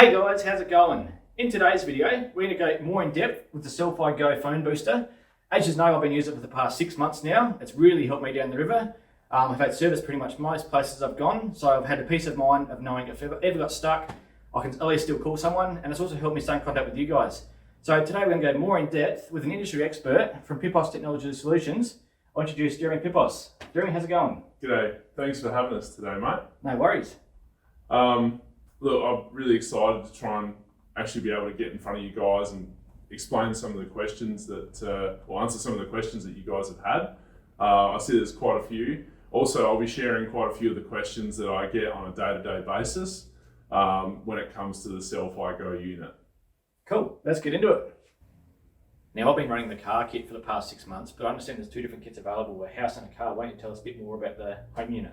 Hey guys, how's it going? In today's video, we're going to go more in depth with the Selfie Go phone booster. As you know, I've been using it for the past 6 months now. It's really helped me down the river. I've had service pretty much most places I've gone, so I've had the peace of mind of knowing if I ever got stuck, I can at least still call someone, and it's also helped me stay in contact with you guys. So today we're going to go more in depth with an industry expert from Pipos Technology Solutions. I'll introduce Jeremy Pipos. Jeremy, how's it going? G'day, thanks for having us today, mate. No worries. Look, I'm really excited to try and actually be able to get in front of you guys and explain some of the questions or answer some of the questions that you guys have had. I see there's quite a few. Also, I'll be sharing quite a few of the questions that I get on a day-to-day basis when it comes to the Selfie Go unit. Cool, let's get into it. Now, I've been running the car kit for the past 6 months, but I understand there's 2 different kits available, a house and a car. Why don't you tell us a bit more about the home unit?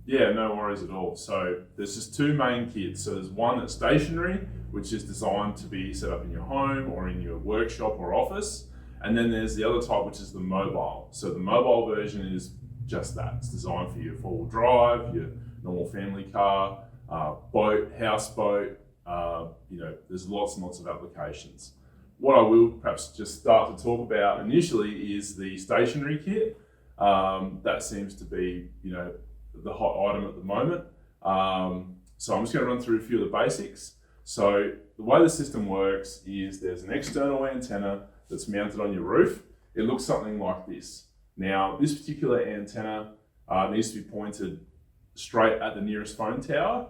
Yeah, no worries at all. So there's just 2 main kits. So there's one that's stationary, which is designed to be set up in your home or in your workshop or office. And then there's the other type, which is the mobile. So the mobile version is just that. It's designed for your 4-wheel drive, your normal family car, boat, houseboat. There's lots and lots of applications. What I will perhaps just start to talk about initially is the stationary kit. That seems to be, the hot item at the moment. So I'm just going to run through a few of the basics. So the way the system works is there's an external antenna that's mounted on your roof. It looks something like this. Now, this particular antenna needs to be pointed straight at the nearest phone tower.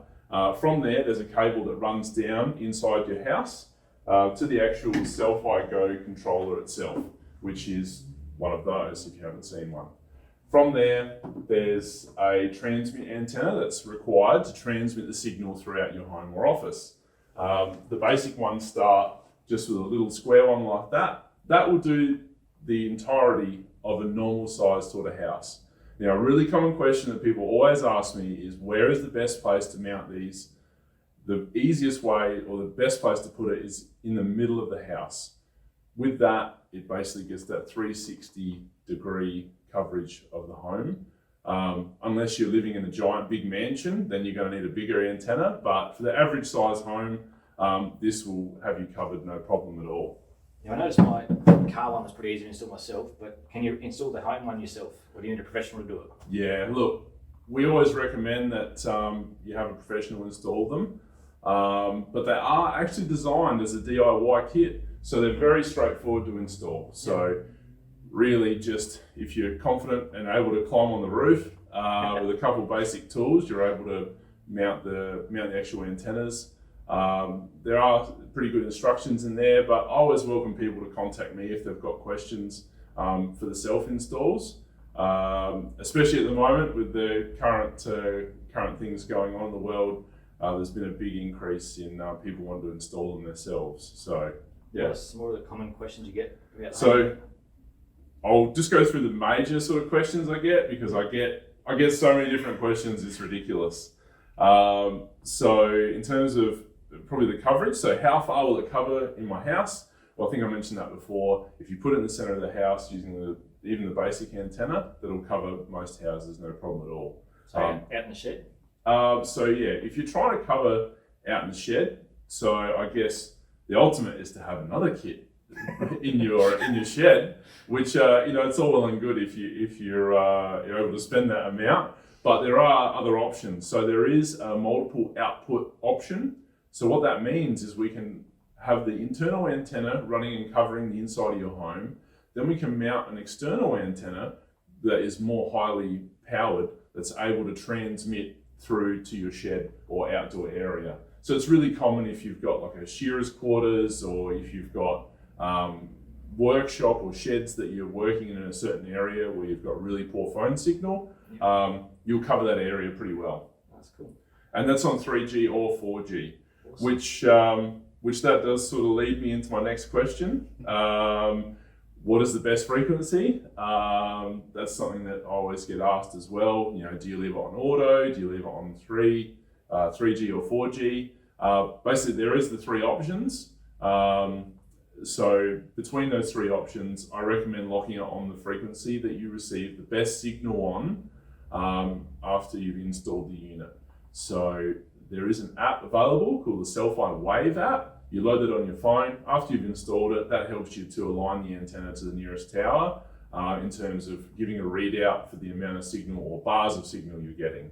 From there's a cable that runs down inside your house to the actual Selfie Go controller itself, which is one of those if you haven't seen one. From there's a transmit antenna that's required to transmit the signal throughout your home or office. The basic ones start just with a little square one like that. That will do the entirety of a normal size sort of house. Now, a really common question that people always ask me is, where is the best place to mount these? The easiest way or the best place to put it is in the middle of the house. With that, it basically gets that 360-degree coverage of the home. Unless you're living in a giant big mansion, then you're going to need a bigger antenna. But for the average size home, this will have you covered no problem at all. Now, I noticed my car one was pretty easy to install myself, but can you install the home one yourself, or do you need a professional to do it? Yeah, look, we always recommend that you have a professional install them, but they are actually designed as a DIY kit, so they're very straightforward to install. So really, just if you're confident and able to climb on the roof with a couple of basic tools, you're able to mount the actual antennas. There are pretty good instructions in there, but I always welcome people to contact me if they've got questions for the self-installs, especially at the moment with the current things going on in the world. There's been a big increase in people wanting to install them themselves. So, yeah. What's more of the common questions you get about So, I'll just go through the major sort of questions I get, because I get so many different questions, it's ridiculous. So in terms of probably the coverage, so how far will it cover in my house? Well, I think I mentioned that before. If you put it in the center of the house using even the basic antenna, that'll cover most houses, no problem at all. So out in the shed? If you're trying to cover out in the shed, so I guess the ultimate is to have another kit in your shed, which it's all well and good if you're able to spend that amount, but there are other options. So there is a multiple output option. So what that means is we can have the internal antenna running and covering the inside of your home. Then we can mount an external antenna that is more highly powered, that's able to transmit through to your shed or outdoor area. So it's really common if you've got like a shearer's quarters, or if you've got workshop or sheds that you're working in a certain area where you've got really poor phone signal, you'll cover that area pretty well. That's cool. And that's on 3G or 4G, awesome. which that does sort of lead me into my next question. What is the best frequency? That's something that I always get asked as well. Do you leave it on auto? Do you leave it on 3G or 4G? Basically, there is the 3 options. So between those 3 options, I recommend locking it on the frequency that you receive the best signal on after you've installed the unit. So there is an app available called the Selfie Wave app. You load it on your phone. After you've installed it, that helps you to align the antenna to the nearest tower in terms of giving a readout for the amount of signal or bars of signal you're getting.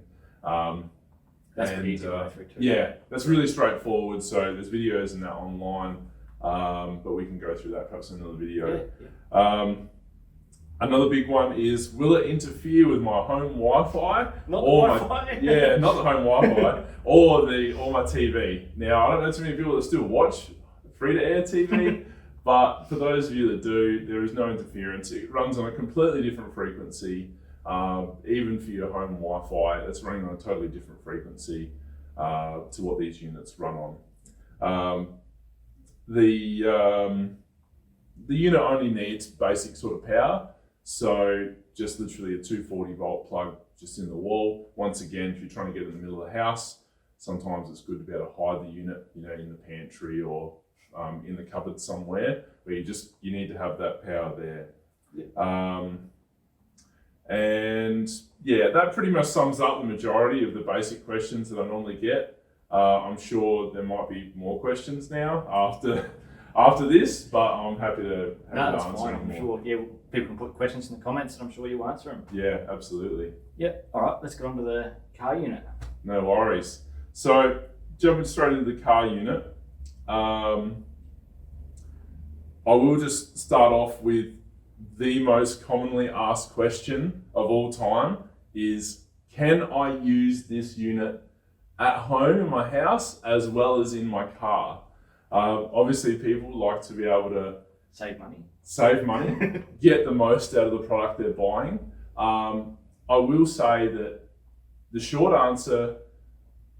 That's pretty easy to go through too. Yeah, that's really straightforward. So there's videos in that online, but we can go through that perhaps in another video. Another big one is, will it interfere with my home Wi-Fi? Not the Wi-Fi. Yeah, not the home Wi-Fi or my TV. Now, I don't know too many people that still watch free-to-air TV, but for those of you that do, there is no interference. It runs on a completely different frequency. Even for your home Wi-Fi, it's running on a totally different frequency to what these units run on. The unit only needs basic sort of power, so just literally a 240 volt plug just in the wall. Once again, if you're trying to get in the middle of the house, sometimes it's good to be able to hide the unit, in the pantry or in the cupboard somewhere, where you need to have that power there. And yeah, that pretty much sums up the majority of the basic questions that I normally get. I'm sure there might be more questions now after this, but I'm happy to that's answer fine. them I'm more. sure. Yeah, people can put questions in the comments, and I'm sure you answer them. Yeah, absolutely. Yep. All right. Let's get on to the car unit. No worries. So jumping straight into the car unit, I will just start off with the most commonly asked question of all time is, can I use this unit at home in my house as well as in my car? Obviously, people like to be able to Save money. get the most out of the product they're buying. I will say that the short answer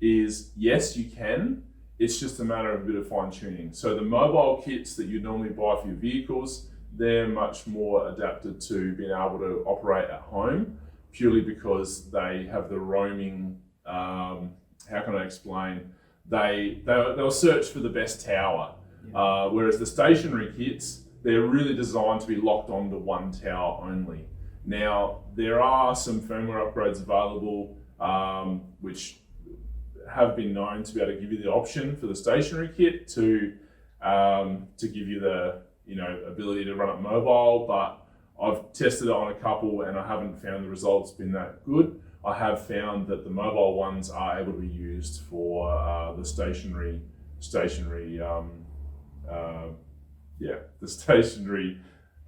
is yes, you can. It's just a matter of a bit of fine tuning. So the mobile kits that you normally buy for your vehicles, they're much more adapted to being able to operate at home, purely because they have the roaming, how can I explain? They'll search for the best tower, whereas the stationary kits, they're really designed to be locked onto one tower only. Now, there are some firmware upgrades available, which have been known to be able to give you the option for the stationary kit to give you the ability to run it mobile, but I've tested it on a couple and I haven't found the results been that good. I have found that the mobile ones are able to be used for the stationary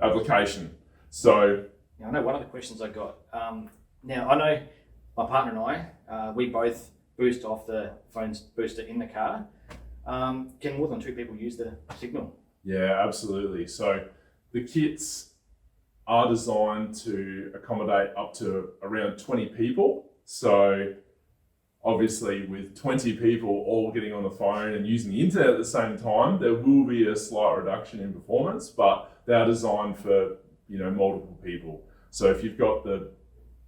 application. So Now, I know one of the questions I got. Now, I know my partner and I, we both boost off the phone's booster in the car. Can more than two people use the signal? yeah, absolutely. So the kits are designed to accommodate up to around 20 people. So obviously with 20 people all getting on the phone and using the internet at the same time, there will be a slight reduction in performance, but they are designed for, multiple people. So if you've got the,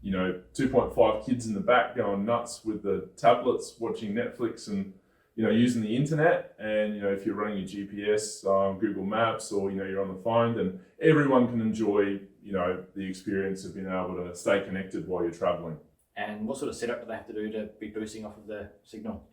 2.5 kids in the back going nuts with the tablets, watching Netflix and, using the internet, and, if you're running your GPS, Google Maps, or, you're on the phone, then everyone can enjoy, the experience of being able to stay connected while you're traveling. And what sort of setup do they have to do to be boosting off of the signal?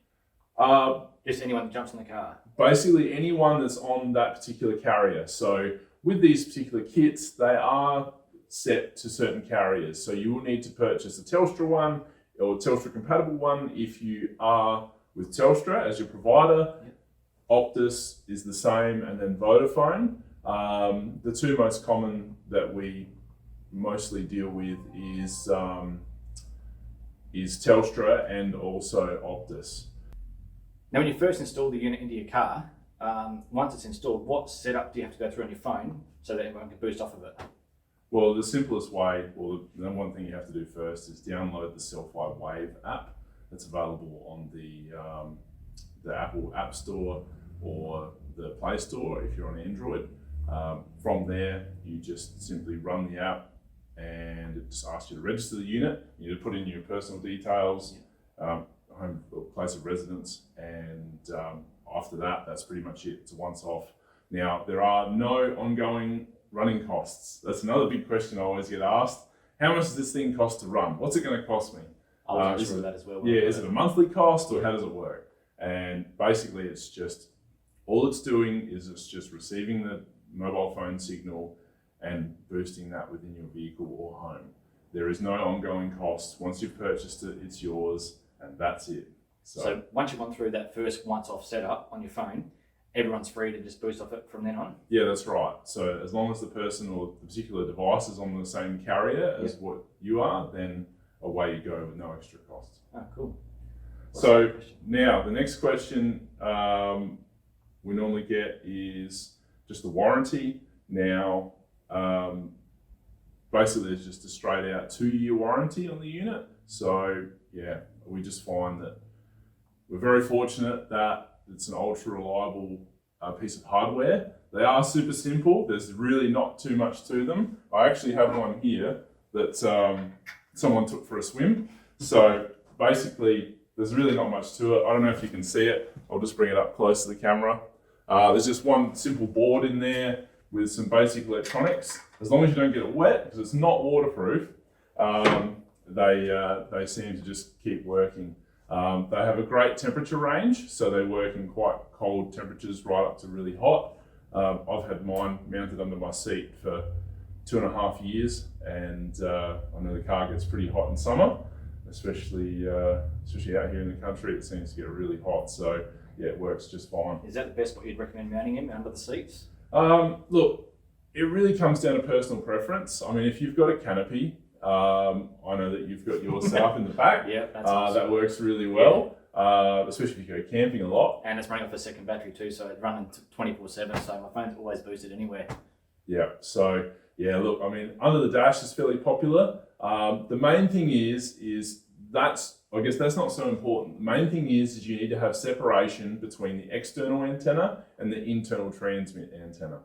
Just anyone that jumps in the car? Basically anyone that's on that particular carrier. So with these particular kits, they are set to certain carriers. So you will need to purchase a Telstra one or Telstra compatible one if you are with Telstra as your provider. Yep. Optus is the same, and then Vodafone. The two most common that we mostly deal with is Telstra and also Optus. Now, when you first install the unit into your car, once it's installed, what setup do you have to go through on your phone so that everyone can boost off of it? Well, the simplest way, or the number one thing you have to do first, is download the Selfie Wave app. That's available on the Apple App Store or the Play Store if you're on Android. From there, you just simply run the app and it just asks you to register the unit. You need to put in your personal details, home or place of residence, and after that, that's pretty much it. It's a once-off. Now, there are no ongoing running costs. That's another big question I always get asked. How much does this thing cost to run? What's it going to cost me? I wasn't is sure of it- that as well. Yeah, is it a monthly cost or how does it work? And basically, it's just all it's doing is it's just receiving the mobile phone signal and boosting that within your vehicle or home. There is no ongoing cost. Once you've purchased it, it's yours, and that's it. So once you've gone through that first once-off setup on your phone, everyone's free to just boost off it from then on. Yeah, that's right. So as long as the person or the particular device is on the same carrier as what you are, then away you go with no extra cost. Oh, cool. What's So the question? now the next question we normally get is just the warranty. Now, basically, it's just a straight out 2-year warranty on the unit. So yeah, we just find that we're very fortunate that it's an ultra reliable piece of hardware. They are super simple. There's really not too much to them. I actually have one here that someone took for a swim. So basically, there's really not much to it. I don't know if you can see it. I'll just bring it up close to the camera. There's just one simple board in there with some basic electronics. As long as you don't get it wet, because it's not waterproof, they seem to just keep working. They have a great temperature range, so they work in quite cold temperatures right up to really hot. I've had mine mounted under my seat for 2.5 years, and I know the car gets pretty hot in summer, especially out here in the country. It seems to get really hot, so yeah, it works just fine. Is that the best spot you'd recommend mounting him, under the seats? Look, it really comes down to personal preference. I mean, if you've got a canopy, I know that you've got yours set up in the back. Yeah, that's awesome. That works really well, especially if you go camping a lot. And it's running off a second battery too, so it's running 24/7, so my phone's always boosted anywhere. Yeah, so yeah, look, I mean, under the dash is fairly popular. The main thing is I guess that's not so important. The main thing is you need to have separation between the external antenna and the internal transmit antenna.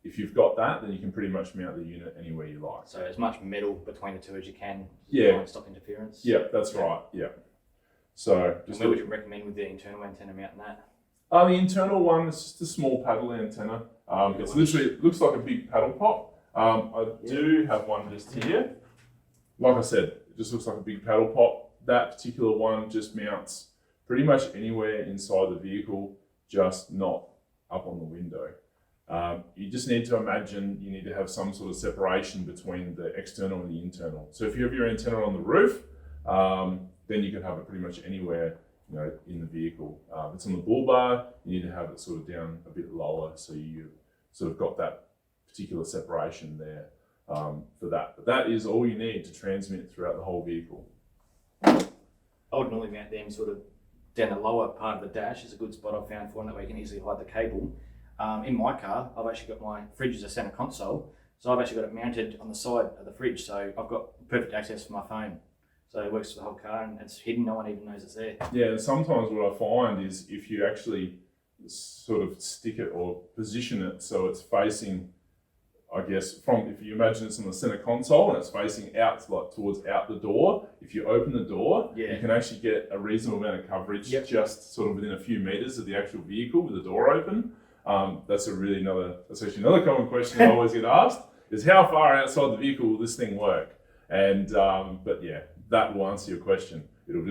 If you've got that, then you can pretty much mount the unit anywhere you like. So as much metal between the two as you can Yeah. try and stop interference. Yeah, that's right. Yeah. So And just where would you recommend with the internal antenna mounting that? the internal one is just a small paddle antenna. It's literally, it looks like a big paddle pop. I do have one just here. Like I said, it just looks like a big paddle pop. That particular one just mounts pretty much anywhere inside the vehicle, just not up on the window. You just need to imagine you need to have some sort of separation between the external and the internal. So if you have your antenna on the roof, then you can have it pretty much anywhere, in the vehicle. If it's on the bull bar, you need to have it sort of down a bit lower, so you sort of got that particular separation there for that. But that is all you need to transmit throughout the whole vehicle. I would normally mount them sort of down the lower part of the dash. Is a good spot I've found for them, that way you can easily hide the cable. In my car, I've actually got my fridge as a center console, so I've actually got it mounted on the side of the fridge, so I've got perfect access for my phone. So it works for the whole car, and it's hidden, no one even knows it's there. Yeah, and sometimes what I find is if you actually sort of stick it or position it so it's facing, I guess, if you imagine it's on the center console and it's facing out towards out the door, if you open the door, you can actually get a reasonable amount of coverage just sort of within a few meters of the actual vehicle with the door open. That's actually another common question I always get asked is how far outside the vehicle will this thing work? And but yeah, that will answer your question. It'll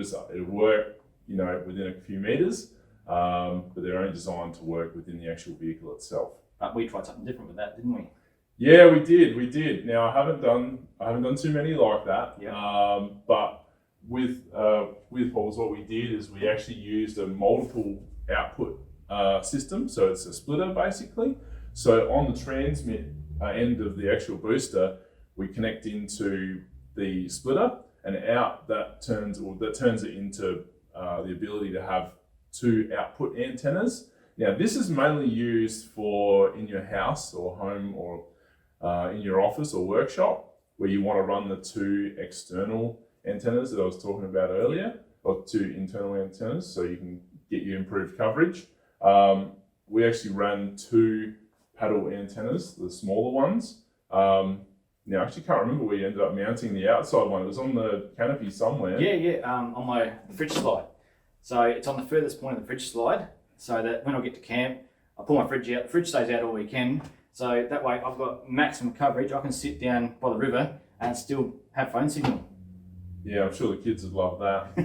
work, within a few meters, but they're only designed to work within the actual vehicle itself. But we tried something different with that, didn't we? Yeah, we did. Now I haven't done too many like that. Yeah. But with Paul's, what we did is we actually used a multiple output system. So it's a splitter basically. So on the transmit end of the actual booster, we connect into the splitter, and out that turns it into the ability to have 2 output antennas. Now this is mainly used for in your house or home or in your office or workshop, where you want to run the 2 external antennas that I was talking about earlier, or 2 internal antennas, so you can get your improved coverage. We actually ran 2 paddle antennas, the smaller ones. Now I actually can't remember where you ended up mounting the outside one. It was on the canopy somewhere. On the fridge slide. So it's on the furthest point of the fridge slide, so that when I get to camp, I pull my fridge out. The fridge stays out all weekend, so that way I've got maximum coverage. I can sit down by the river and still have phone signal. Yeah, I'm sure the kids would love that.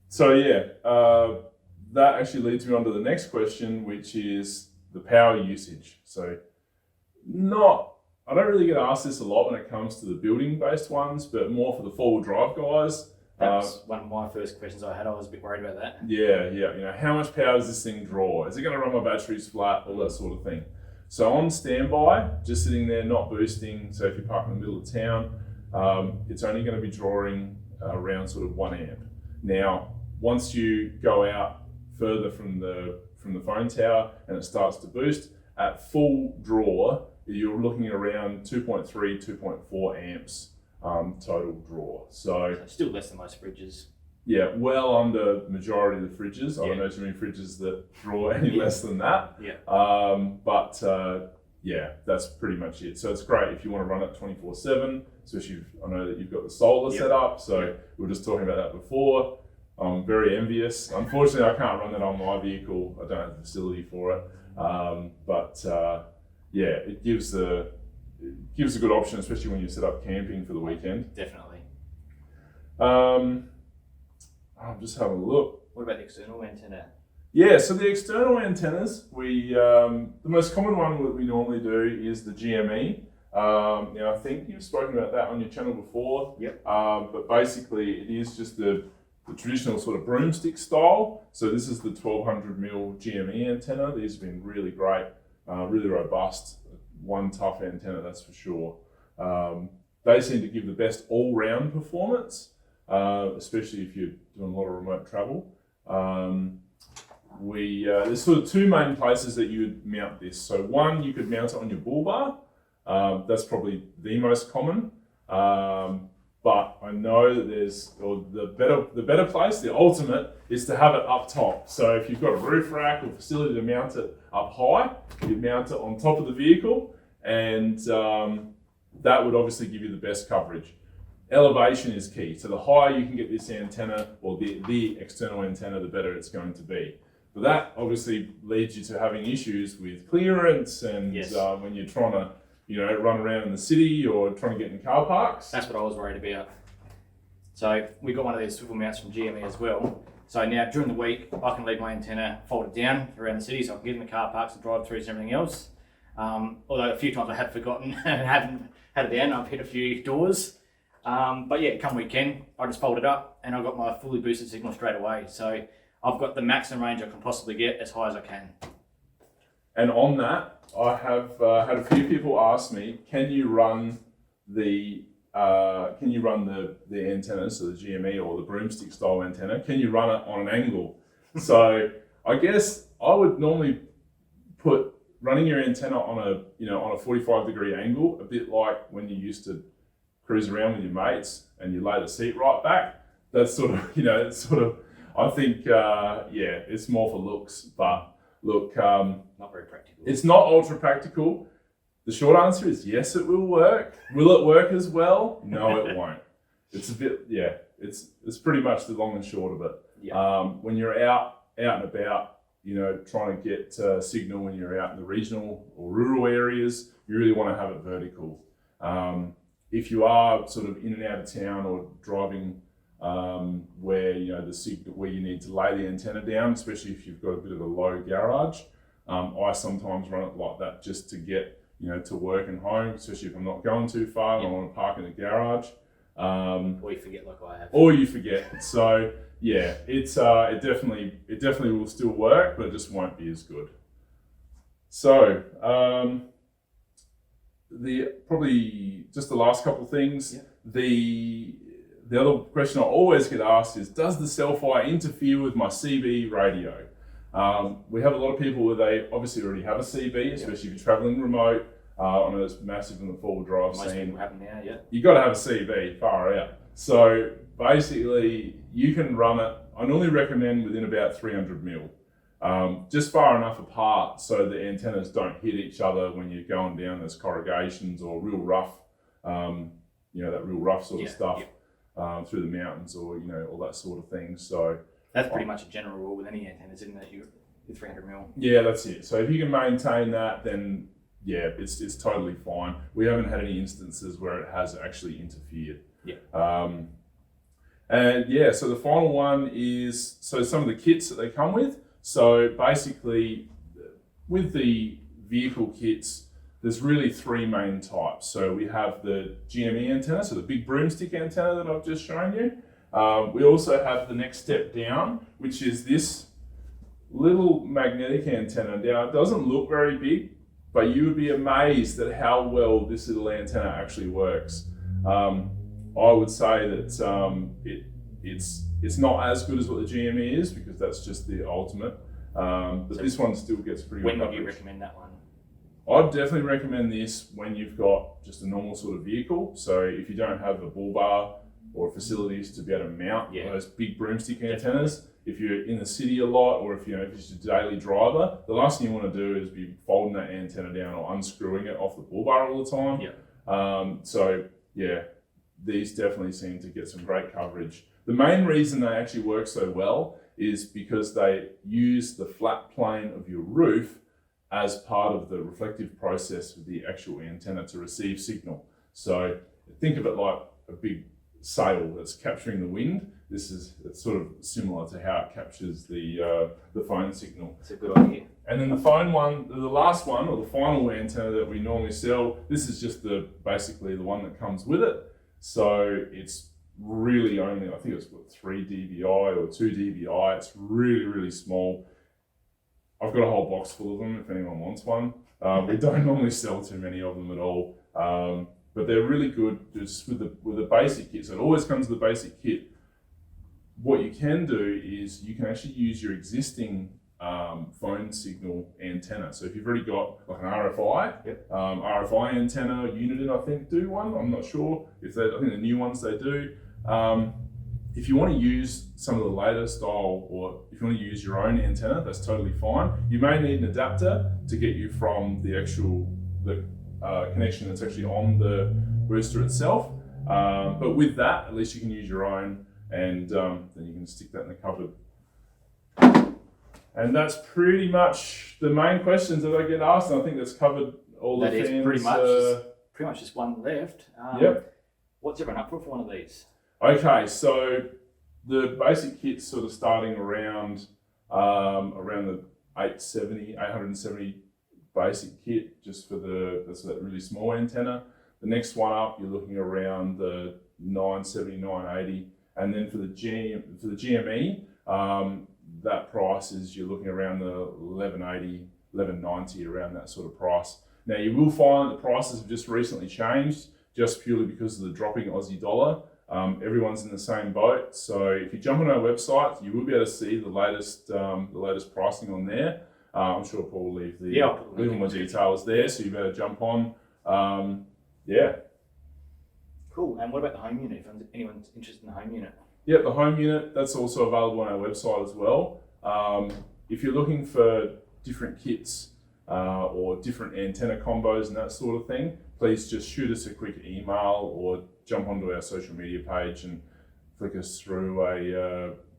So yeah, that actually leads me on to the next question, which is the power usage. So I don't really get asked this a lot when it comes to the building-based ones, but more for the four-wheel drive guys. That was one of my first questions I had. I was a bit worried about that. Yeah. You know, how much power does this thing draw? Is it going to run my batteries flat? All that sort of thing. So on standby, just sitting there, not boosting. So if you park in the middle of town, it's only going to be drawing around sort of 1 amp. Now, once you go out further from the phone tower and it starts to boost, at full draw, you're looking at around 2.3, 2.4 amps total draw. So still less than most fridges. Yeah, well under the majority of the fridges. I don't know too many fridges that draw any less than that. Yeah. But that's pretty much it. So it's great if you want to run it 24/7, especially if I know that you've got the solar set up. So we were just talking about that before. I'm very envious. Unfortunately, I can't run that on my vehicle. I don't have the facility for it. It gives a good option, especially when you set up camping for the weekend. Definitely. I'm just having a look. What about the external antenna? Yeah, so the external antennas, the most common one that we normally do is the GME. Now, I think you've spoken about that on your channel before. Yep. But basically, it is just the traditional sort of broomstick style. So this is the 1200mm GME antenna. These have been really great, really robust. One tough antenna, that's for sure. They seem to give the best all-round performance, especially if you're doing a lot of remote travel. There's sort of two main places that you would mount this. So one, you could mount it on your bull bar. That's probably the most common. But I know that the better place, the ultimate, is to have it up top. So if you've got a roof rack or facility to mount it up high, you mount it on top of the vehicle, and that would obviously give you the best coverage. Elevation is key. So the higher you can get this antenna, or the external antenna, the better it's going to be. But that obviously leads you to having issues with clearance and when you're trying to run around in the city or trying to get in car parks. That's what I was worried about. So we got one of these swivel mounts from GME as well. So now during the week, I can leave my antenna folded down around the city so I can get in the car parks and drive-throughs and everything else. Although a few times I have forgotten and haven't had it down, I've hit a few doors. But yeah, come weekend, I just fold it up and I've got my fully boosted signal straight away. So I've got the maximum range I can possibly get as high as I can. And on that, I have had a few people ask me, can you run the antenna, so the GME or the broomstick style antenna, can you run it on an angle? So I guess I would normally put running your antenna on a 45-degree angle, a bit like when you used to cruise around with your mates and you lay the seat right back. That's sort of, I think, it's more for looks, but look, not very practical. It's not ultra practical. The short answer is yes, it will work. Will it work as well? No, it won't. It's a bit, it's pretty much the long and short of it. Yeah. When you're out and about, trying to get signal when you're out in the regional or rural areas, you really want to have it vertical. If you are sort of in and out of town or driving where you need to lay the antenna down, especially if you've got a bit of a low garage, I sometimes run it like that just to get to work and home, especially if I'm not going too far and I want to park in the garage. Or you forget like I have. Or you forget. So yeah, it definitely will still work, but it just won't be as good. So probably just the last couple of things. Yeah. The other question I always get asked is, does the Selfie interfere with my CB radio? We have a lot of people where they obviously already have a CB, especially if you're traveling remote. I know it's massive in the four-wheel drive Most scene. people have them now, yeah. You got to have a CB, far out. So basically, you can run it. I normally recommend within about 300mm, just far enough apart so the antennas don't hit each other when you're going down those corrugations or real rough, that real rough sort of stuff. Through the mountains or all that sort of thing. So that's pretty much a general rule with any antennas, isn't it? You're 300mm. Yeah, that's it. So if you can maintain that, then it's totally fine. We haven't had any instances where it has actually interfered. Yeah. And yeah, so the final one is some of the kits that they come with. So basically, with the vehicle kits, there's really three main types. So we have the GME antenna, so the big broomstick antenna that I've just shown you. We also have the next step down, which is this little magnetic antenna. Now, it doesn't look very big, but you would be amazed at how well this little antenna actually works. I would say that it's not as good as what the GME is, because that's just the ultimate. But So this one still gets pretty good When would you coverage. recommend that one? I'd definitely recommend this when you've got just a normal sort of vehicle. So if you don't have a bull bar or facilities to be able to mount Yeah. those big broomstick antennas, if you're in the city a lot, or if you're just a daily driver, the last thing you want to do is be folding that antenna down or unscrewing it off the bull bar all the time. Yeah. So yeah, these definitely seem to get some great coverage. The main reason they actually work so well is because they use the flat plane of your roof as part of the reflective process of the actual antenna to receive signal. So think of it like a big sail that's capturing the wind. It's sort of similar to how it captures the phone signal. It's a good idea. And then the phone one, the last one, or the final antenna that we normally sell, this is just basically the one that comes with it. So it's really only, I think it's got 3 dBi or 2 dBi. It's really, really small. I've got a whole box full of them if anyone wants one. We don't normally sell too many of them at all, but they're really good just with the basic kit. So it always comes with the basic kit. What you can do is you can actually use your existing phone signal antenna. So if you've already got like an RFI, Yep. RFI antenna, Uniden I think do one. I'm not sure I think the new ones they do. If you want to use some of the later style, or if you want to use your own antenna, that's totally fine. You may need an adapter to get you from the connection that's actually on the booster itself. But with that, at least you can use your own, and then you can stick that in the cupboard. And that's pretty much the main questions that I get asked, and I think that's covered all That the is fans. pretty much just one left. Yep. What's everyone up for one of these? Okay, so the basic kit's sort of starting around the 870 basic kit, just for that's that really small antenna. The next one up, you're looking around the 970, 980, and then for the GME, that price is you're looking around the 1180, 1190, around that sort of price. Now you will find the prices have just recently changed, just purely because of the dropping Aussie dollar. Everyone's in the same boat, so if you jump on our website, you will be able to see the latest pricing on there. I'm sure Paul will leave I'll put the link all my in the details there, so you better jump on. Yeah. Cool. And what about the home unit? If anyone's interested in the home unit? Yeah, the home unit, that's also available on our website as well. If you're looking for different kits or different antenna combos and that sort of thing, please just shoot us a quick email or jump onto our social media page and flick us through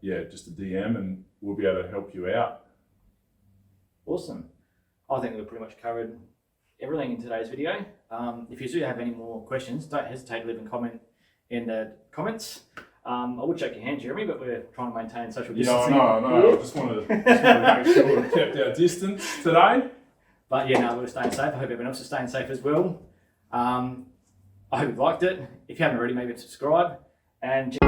just a DM, and we'll be able to help you out. Awesome. I think we've pretty much covered everything in today's video. If you do have any more questions, don't hesitate to leave a comment in the comments. I would shake your hand, Jeremy, but we're trying to maintain social distancing. Yeah, I know. I just want to make sure we've kept our distance today. But yeah, no, we're staying safe. I hope everyone else is staying safe as well. I hope you liked it. If you haven't already, maybe subscribe. And